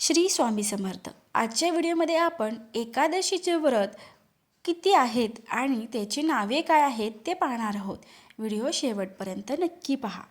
श्री स्वामी समर्थ. आजच्या व्हिडिओमध्ये आपण एकादशीचे व्रत किती आहेत आणि त्याची नावे काय आहेत ते पाहणार आहोत. व्हिडिओ शेवटपर्यंत नक्की पहा.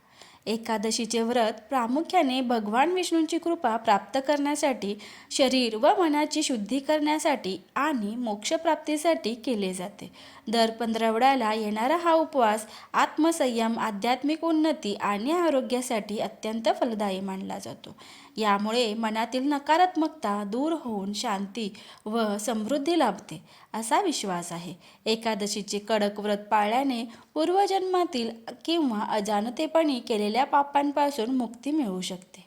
एकादशीचे व्रत प्रामुख्याने भगवान विष्णूंची कृपा प्राप्त करण्यासाठी, शरीर व मनाची शुद्धी करण्यासाठी आणि मोक्षप्राप्तीसाठी केले जाते. दर 15 येणारा हा उपवास आत्मसंयम, आध्यात्मिक उन्नती आणि आरोग्यासाठी अत्यंत फलदायी मानला जातो. यामुळे मनातील नकारात्मकता दूर होऊन शांती व समृद्धी लाभते असा विश्वास आहे. एकादशीचे कडक व्रत पाळल्याने पूर्वजन्मातील किंवा अजाणतेपणी केलेल्या पापांपासून मुक्ती मिळू शकते.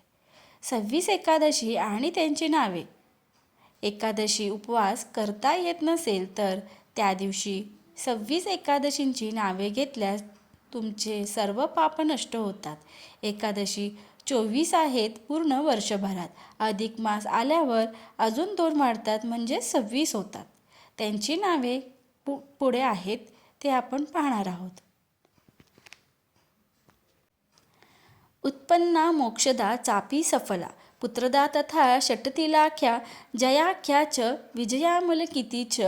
26 एकादशी आणि त्यांची नावे. एकादशी उपवास करता येत नसेल तर त्या दिवशी 26 एकादशींची नावे घेतल्यास तुमचे सर्व पाप नष्ट होतात. एकादशी 24 आहेत पूर्ण वर्षभरात. अधिक मास आल्यावर अजून 2 वाढतात म्हणजे 26 होतात. त्यांची नावे पुढे आहेत ते आपण पाहणार आहोत. उत्पन्ना मोक्षदा चापी सफला पुत्रदा तथा षट्तिलाख्या जयाख्या च विजयामलकिती च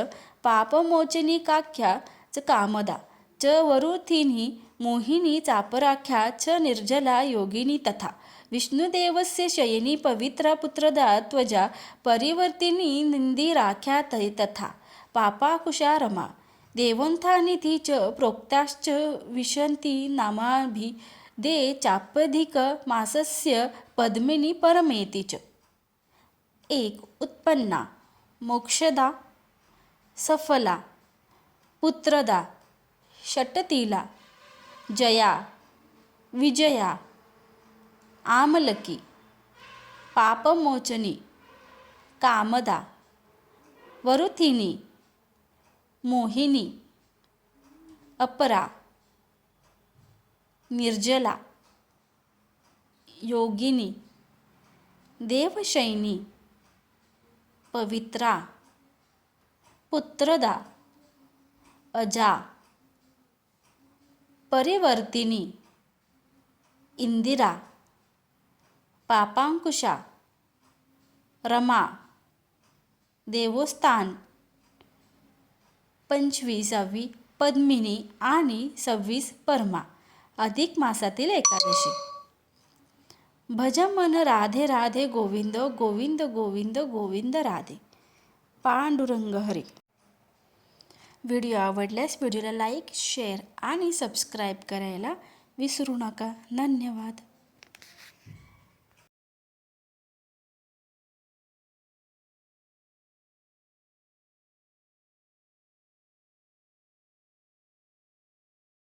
पापमोचनी काख्या च कामदा च वरुथिनी मोहिनी चापराख्या च निर्जला योगिनी तथा विष्णुदेवस्य शयनी पवित्रा पुत्रदा त्वजा परिवर्तिनी निंदिराख्या तथा पापाकुशा रमा देवोत्थानिधी च प्रोक्ताश्च विशन्ति नामाभि दे चाप्यधिक मासस्य पद्मिनी परमेति च. 1. उत्पन्ना मोक्षदा सफला पुत्रदा षट्तिला जया विजया आमलकी पापमोचनी कामदा वरुथिनी मोहिनी अपरा निर्जला योगिनी देवशयनी पवित्रा पुत्रदा अजा परिवर्तिनी इंदिरा पापांकुशा रमा देवस्थान 25वी पद्मिनी आणि 26 परमा. अधिक मासातील एकादशी. भज मन राधे राधे गोविंद गोविंद गोविंद गोविंद राधे. पांडुरंग हरी. व्हिडिओ आवडल्यास व्हिडिओला लाईक, शेअर आणि सबस्क्राईब करायला विसरू नका. धन्यवाद.